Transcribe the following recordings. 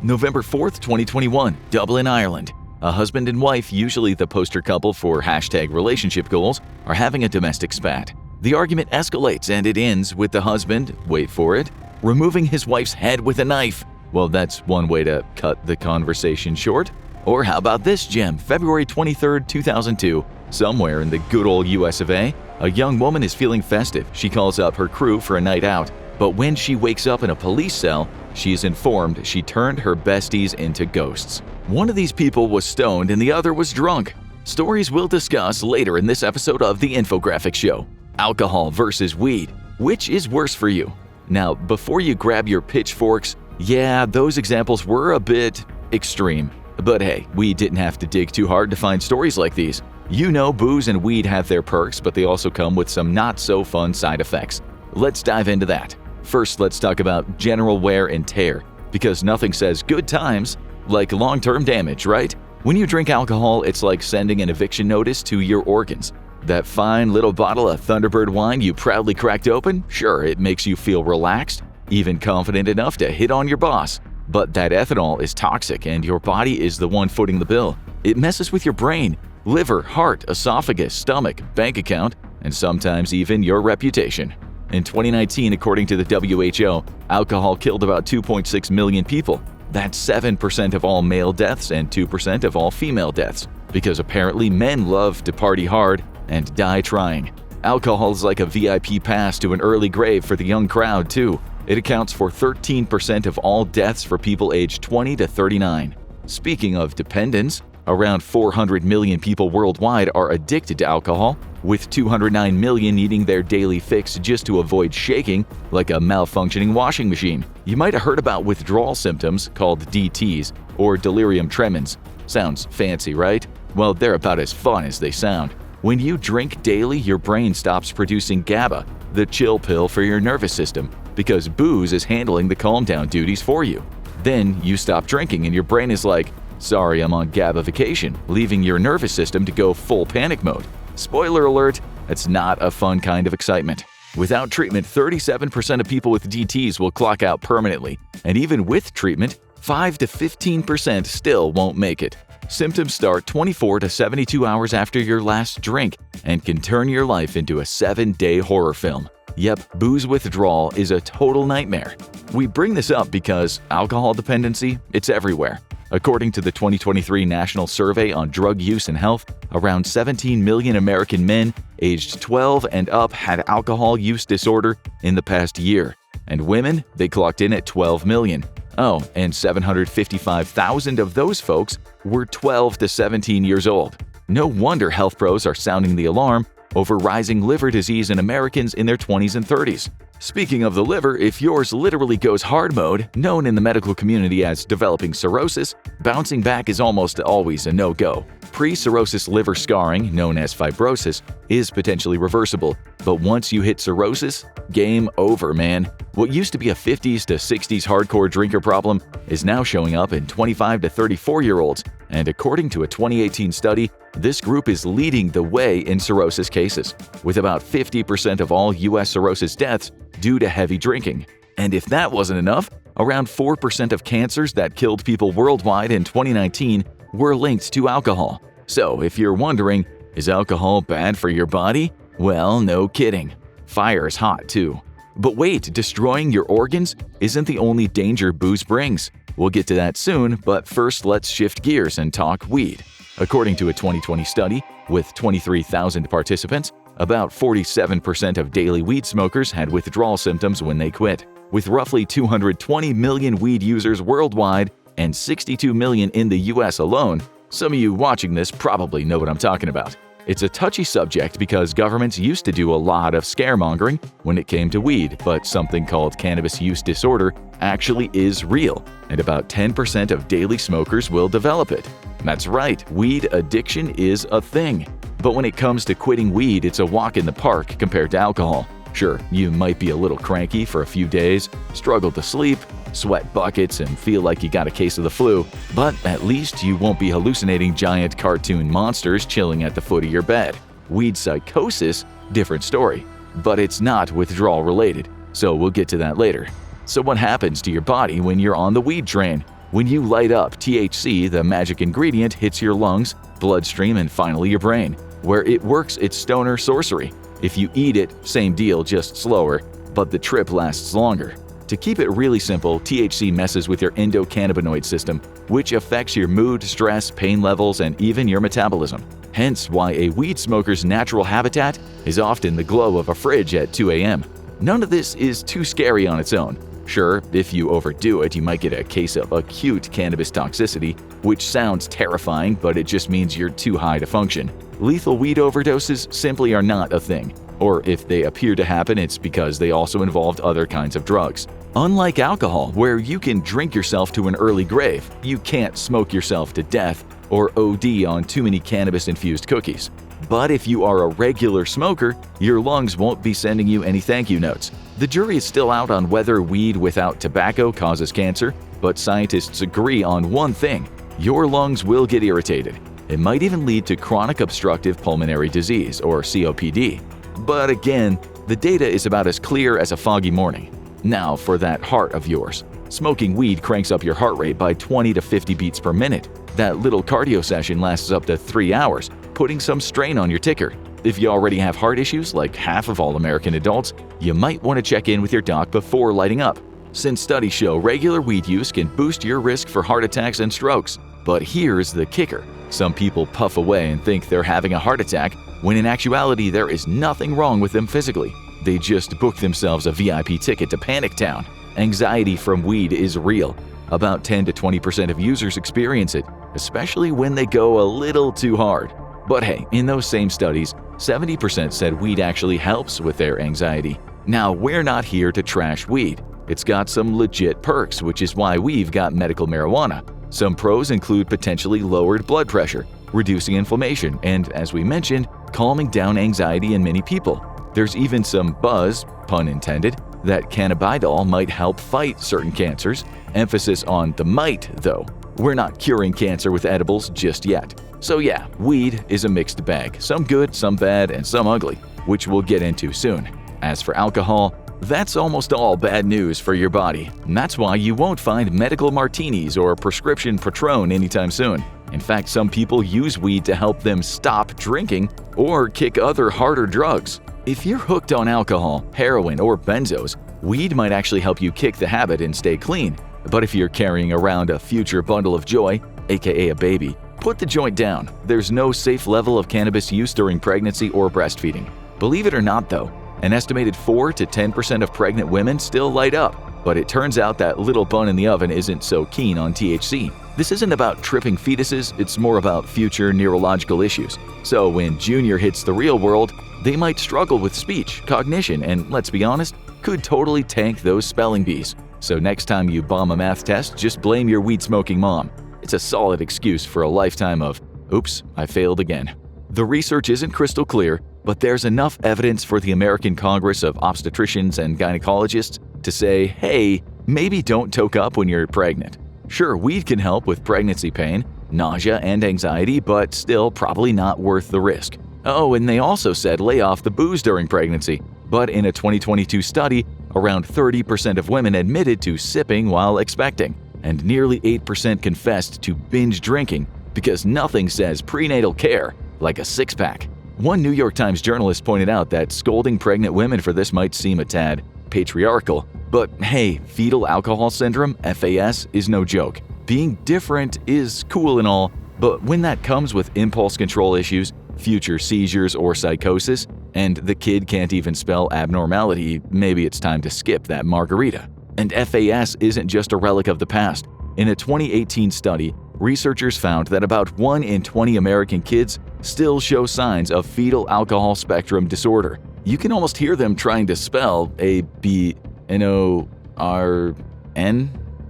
November 4th, 2021, Dublin, Ireland. A husband and wife, usually the poster couple for #relationship goals, are having a domestic spat. The argument escalates and it ends with the husband, wait for it, removing his wife's head with a knife. Well, that's one way to cut the conversation short. Or how about this gem? February 23rd, 2002, somewhere in the good old US of A young woman is feeling festive. She calls up her crew for a night out. But when she wakes up in a police cell, she is informed she turned her besties into ghosts. One of these people was stoned and the other was drunk. Stories we'll discuss later in this episode of The Infographic Show. Alcohol versus weed. Which is worse for you? Now, before you grab your pitchforks, yeah, those examples were a bit extreme. But hey, we didn't have to dig too hard to find stories like these. You know, booze and weed have their perks, but they also come with some not-so-fun side effects. Let's dive into that. First, let's talk about general wear and tear, because nothing says good times like long-term damage, right? When you drink alcohol, it's like sending an eviction notice to your organs. That fine little bottle of Thunderbird wine you proudly cracked open, sure, it makes you feel relaxed, even confident enough to hit on your boss. But that ethanol is toxic and your body is the one footing the bill. It messes with your brain, liver, heart, esophagus, stomach, bank account, and sometimes even your reputation. In 2019, according to the WHO, alcohol killed about 2.6 million people. That's 7% of all male deaths and 2% of all female deaths, because apparently men love to party hard and die trying. Alcohol is like a VIP pass to an early grave for the young crowd, too. It accounts for 13% of all deaths for people aged 20 to 39. Speaking of dependence, around 400 million people worldwide are addicted to alcohol, with 209 million needing their daily fix just to avoid shaking like a malfunctioning washing machine. You might have heard about withdrawal symptoms called DTs or delirium tremens. Sounds fancy, right? Well, they're about as fun as they sound. When you drink daily, your brain stops producing GABA, the chill pill for your nervous system, because booze is handling the calm-down duties for you. Then you stop drinking and your brain is like, sorry, I'm on GABA vacation, leaving your nervous system to go full panic mode. Spoiler alert, that's not a fun kind of excitement. Without treatment, 37% of people with DTs will clock out permanently, and even with treatment, 5 to 15% still won't make it. Symptoms start 24 to 72 hours after your last drink and can turn your life into a 7-day horror film. Yep, booze withdrawal is a total nightmare. We bring this up because alcohol dependency, it's everywhere. According to the 2023 National Survey on Drug Use and Health, around 17 million American men aged 12 and up had alcohol use disorder in the past year, and women, they clocked in at 12 million. Oh, and 755,000 of those folks were 12 to 17 years old. No wonder health pros are sounding the alarm over rising liver disease in Americans in their 20s and 30s. Speaking of the liver, if yours literally goes hard mode, known in the medical community as developing cirrhosis, bouncing back is almost always a no-go. Pre-cirrhosis liver scarring, known as fibrosis, is potentially reversible, but once you hit cirrhosis, game over, man. What used to be a 50s to 60s hardcore drinker problem is now showing up in 25 to 34-year-olds, and according to a 2018 study, this group is leading the way in cirrhosis cases, with about 50% of all U.S. cirrhosis deaths due to heavy drinking. And if that wasn't enough, around 4% of cancers that killed people worldwide in 2019 were linked to alcohol. So if you're wondering, is alcohol bad for your body? Well, no kidding. Fire is hot too. But wait, destroying your organs isn't the only danger booze brings. We'll get to that soon, but first let's shift gears and talk weed. According to a 2020 study with 23,000 participants, about 47% of daily weed smokers had withdrawal symptoms when they quit. With roughly 220 million weed users worldwide and 62 million in the US alone, some of you watching this probably know what I'm talking about. It's a touchy subject because governments used to do a lot of scaremongering when it came to weed, but something called cannabis use disorder actually is real, and about 10% of daily smokers will develop it. That's right, weed addiction is a thing. But when it comes to quitting weed, it's a walk in the park compared to alcohol. Sure, you might be a little cranky for a few days, struggle to sleep, sweat buckets, and feel like you got a case of the flu, but at least you won't be hallucinating giant cartoon monsters chilling at the foot of your bed. Weed psychosis, different story, but it's not withdrawal related, so we'll get to that later. So what happens to your body when you're on the weed train? When you light up, THC, the magic ingredient, hits your lungs, bloodstream, and finally your brain, where it works its stoner sorcery. If you eat it, same deal, just slower, but the trip lasts longer. To keep it really simple, THC messes with your endocannabinoid system, which affects your mood, stress, pain levels, and even your metabolism. Hence why a weed smoker's natural habitat is often the glow of a fridge at 2 a.m. None of this is too scary on its own. Sure, if you overdo it, you might get a case of acute cannabis toxicity, which sounds terrifying, but it just means you're too high to function. Lethal weed overdoses simply are not a thing. Or if they appear to happen, it's because they also involved other kinds of drugs. Unlike alcohol, where you can drink yourself to an early grave, you can't smoke yourself to death or OD on too many cannabis-infused cookies. But if you are a regular smoker, your lungs won't be sending you any thank you notes. The jury is still out on whether weed without tobacco causes cancer, but scientists agree on one thing: your lungs will get irritated. It might even lead to chronic obstructive pulmonary disease, or COPD. But again, the data is about as clear as a foggy morning. Now for that heart of yours. Smoking weed cranks up your heart rate by 20 to 50 beats per minute. That little cardio session lasts up to 3 hours, putting some strain on your ticker. If you already have heart issues, like half of all American adults, you might want to check in with your doc before lighting up, since studies show regular weed use can boost your risk for heart attacks and strokes. But here's the kicker. Some people puff away and think they're having a heart attack, when in actuality there is nothing wrong with them physically. They just booked themselves a VIP ticket to Panic Town. Anxiety from weed is real. About 10 to 20% of users experience it, especially when they go a little too hard. But hey, in those same studies, 70% said weed actually helps with their anxiety. Now, we're not here to trash weed. It's got some legit perks, which is why we've got medical marijuana. Some pros include potentially lowered blood pressure, reducing inflammation, and, as we mentioned, calming down anxiety in many people. There's even some buzz, pun intended, that cannabidiol might help fight certain cancers. Emphasis on the might, though. We're not curing cancer with edibles just yet. So yeah, weed is a mixed bag, some good, some bad, and some ugly, which we'll get into soon. As for alcohol, that's almost all bad news for your body, and that's why you won't find medical martinis or prescription Patron anytime soon. In fact, some people use weed to help them stop drinking or kick other harder drugs. If you're hooked on alcohol, heroin, or benzos, weed might actually help you kick the habit and stay clean. But if you're carrying around a future bundle of joy, aka a baby, put the joint down. There's no safe level of cannabis use during pregnancy or breastfeeding. Believe it or not though, an estimated 4 to 10% of pregnant women still light up. But it turns out that little bun in the oven isn't so keen on THC. This isn't about tripping fetuses, it's more about future neurological issues. So when Junior hits the real world, they might struggle with speech, cognition, and let's be honest, could totally tank those spelling bees. So next time you bomb a math test, just blame your weed-smoking mom. It's a solid excuse for a lifetime of, oops, I failed again. The research isn't crystal clear, but there's enough evidence for the American Congress of Obstetricians and Gynecologists to say, hey, maybe don't toke up when you're pregnant. Sure, weed can help with pregnancy pain, nausea, and anxiety, but still probably not worth the risk. Oh, and they also said lay off the booze during pregnancy. But in a 2022 study, around 30% of women admitted to sipping while expecting, and nearly 8% confessed to binge drinking because nothing says prenatal care like a six-pack. One New York Times journalist pointed out that scolding pregnant women for this might seem a tad patriarchal, but hey, fetal alcohol syndrome, FAS, is no joke. Being different is cool and all, but when that comes with impulse control issues, future seizures, or psychosis, and the kid can't even spell abnormality, maybe it's time to skip that margarita. And FAS isn't just a relic of the past. In a 2018 study, researchers found that about 1 in 20 American kids still show signs of fetal alcohol spectrum disorder. You can almost hear them trying to spell ABNORN.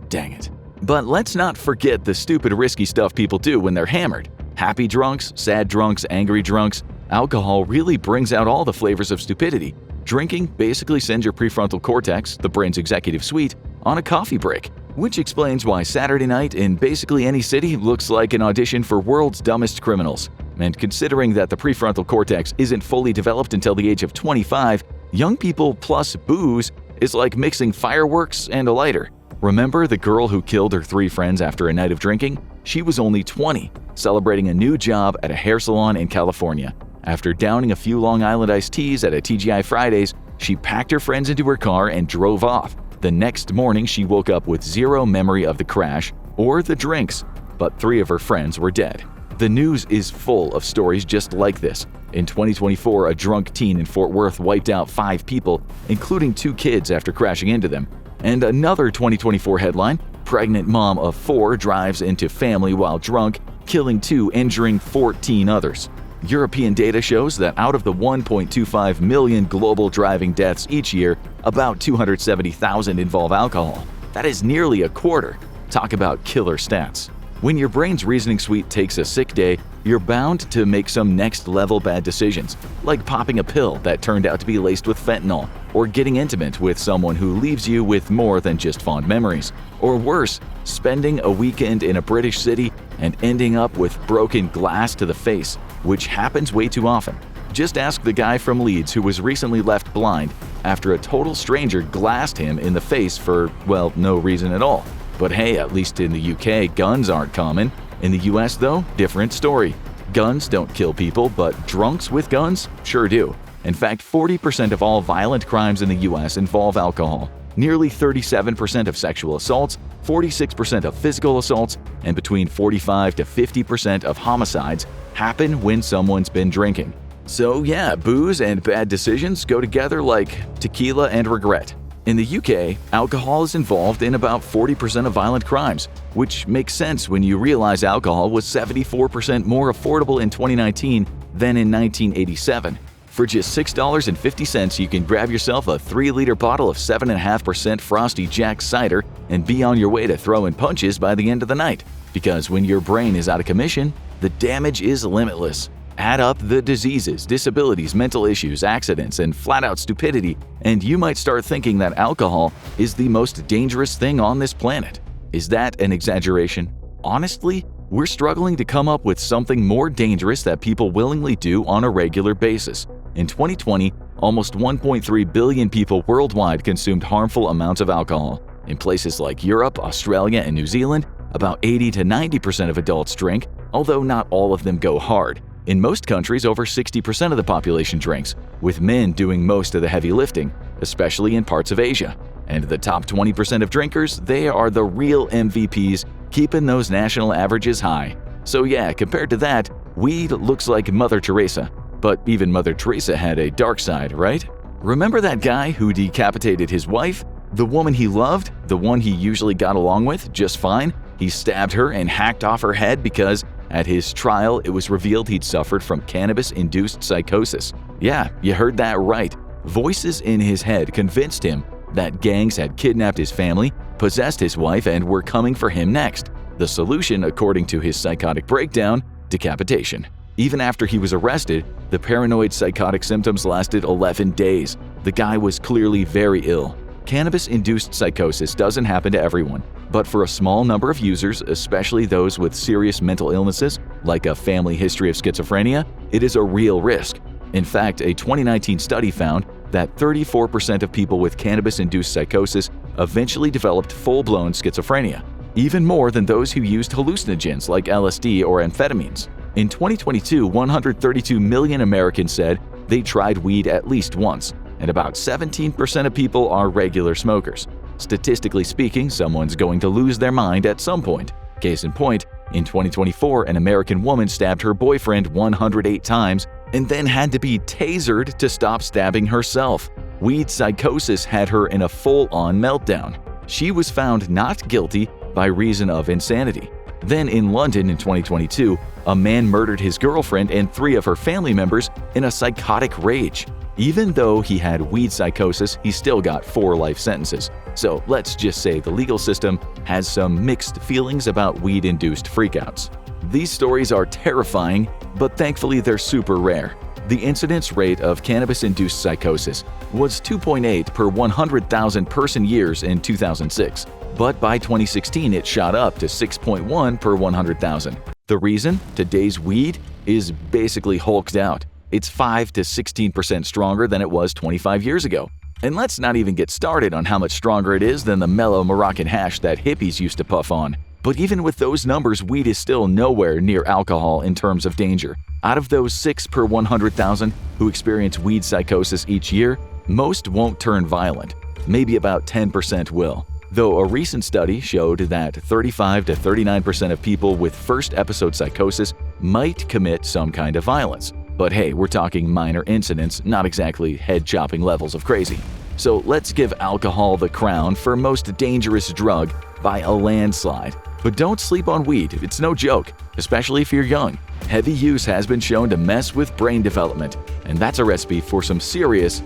Dang it. But let's not forget the stupid risky stuff people do when they're hammered. Happy drunks, sad drunks, angry drunks. Alcohol really brings out all the flavors of stupidity. Drinking basically sends your prefrontal cortex, the brain's executive suite, on a coffee break, which explains why Saturday night in basically any city looks like an audition for World's Dumbest Criminals. And considering that the prefrontal cortex isn't fully developed until the age of 25, young people plus booze is like mixing fireworks and a lighter. Remember the girl who killed her 3 friends after a night of drinking? She was only 20, celebrating a new job at a hair salon in California. After downing a few Long Island iced teas at a TGI Fridays, she packed her friends into her car and drove off. The next morning, she woke up with zero memory of the crash or the drinks, but 3 of her friends were dead. The news is full of stories just like this. In 2024, a drunk teen in Fort Worth wiped out 5 people, including 2 kids after crashing into them. And another 2024 headline, pregnant mom of 4 drives into family while drunk, killing 2, injuring 14 others. European data shows that out of the 1.25 million global driving deaths each year, about 270,000 involve alcohol. That is nearly a quarter. Talk about killer stats. When your brain's reasoning suite takes a sick day, you're bound to make some next-level bad decisions, like popping a pill that turned out to be laced with fentanyl, or getting intimate with someone who leaves you with more than just fond memories. Or worse, spending a weekend in a British city and ending up with broken glass to the face, which happens way too often. Just ask the guy from Leeds who was recently left blind after a total stranger glassed him in the face for, well, no reason at all. But hey, at least in the UK, guns aren't common. In the US though, different story. Guns don't kill people, but drunks with guns sure do. In fact, 40% of all violent crimes in the US involve alcohol. Nearly 37% of sexual assaults, 46% of physical assaults, and between 45 to 50% of homicides happen when someone's been drinking. So yeah, booze and bad decisions go together like tequila and regret. In the UK, alcohol is involved in about 40% of violent crimes, which makes sense when you realize alcohol was 74% more affordable in 2019 than in 1987. For just $6.50, you can grab yourself a 3-liter bottle of 7.5% Frosty Jack cider and be on your way to throwing punches by the end of the night. Because when your brain is out of commission, the damage is limitless. Add up the diseases, disabilities, mental issues, accidents, and flat-out stupidity, and you might start thinking that alcohol is the most dangerous thing on this planet. Is that an exaggeration? Honestly, we're struggling to come up with something more dangerous that people willingly do on a regular basis. In 2020, almost 1.3 billion people worldwide consumed harmful amounts of alcohol. In places like Europe, Australia, and New Zealand, about 80 to 90% of adults drink, although not all of them go hard. In most countries, over 60% of the population drinks, with men doing most of the heavy lifting, especially in parts of Asia. And the top 20% of drinkers, they are the real MVPs, keeping those national averages high. So yeah, compared to that, weed looks like Mother Teresa. But even Mother Teresa had a dark side, right? Remember that guy who decapitated his wife? The woman he loved? The one he usually got along with just fine? He stabbed her and hacked off her head because at his trial, it was revealed he'd suffered from cannabis-induced psychosis. Yeah, you heard that right. Voices in his head convinced him that gangs had kidnapped his family, possessed his wife, and were coming for him next. The solution, according to his psychotic breakdown, decapitation. Even after he was arrested, the paranoid psychotic symptoms lasted 11 days. The guy was clearly very ill. Cannabis-induced psychosis doesn't happen to everyone, but for a small number of users, especially those with serious mental illnesses, like a family history of schizophrenia, it is a real risk. In fact, a 2019 study found that 34% of people with cannabis-induced psychosis eventually developed full-blown schizophrenia, even more than those who used hallucinogens like LSD or amphetamines. In 2022, 132 million Americans said they tried weed at least once, and about 17% of people are regular smokers. Statistically speaking, someone's going to lose their mind at some point. Case in point, in 2024, an American woman stabbed her boyfriend 108 times and then had to be tasered to stop stabbing herself. Weed psychosis had her in a full-on meltdown. She was found not guilty by reason of insanity. Then in London in 2022, a man murdered his girlfriend and 3 of her family members in a psychotic rage. Even though he had weed psychosis, he still got 4 life sentences. So let's just say the legal system has some mixed feelings about weed-induced freakouts. These stories are terrifying, but thankfully they're super rare. The incidence rate of cannabis-induced psychosis was 2.8 per 100,000 person-years in 2006, but by 2016 it shot up to 6.1 per 100,000. The reason? Today's weed is basically hulked out. It's 5 to 16% stronger than it was 25 years ago. And let's not even get started on how much stronger it is than the mellow Moroccan hash that hippies used to puff on. But even with those numbers, weed is still nowhere near alcohol in terms of danger. Out of those 6 per 100,000 who experience weed psychosis each year, most won't turn violent. Maybe about 10% will. Though a recent study showed that 35 to 39% of people with first episode psychosis might commit some kind of violence. But hey, we're talking minor incidents, not exactly head-chopping levels of crazy. So let's give alcohol the crown for most dangerous drug by a landslide. But don't sleep on weed, it's no joke, especially if you're young. Heavy use has been shown to mess with brain development, and that's a recipe for some serious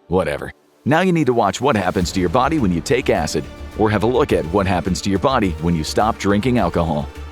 whatever. Now you need to watch what happens to your body when you take acid, or have a look at what happens to your body when you stop drinking alcohol.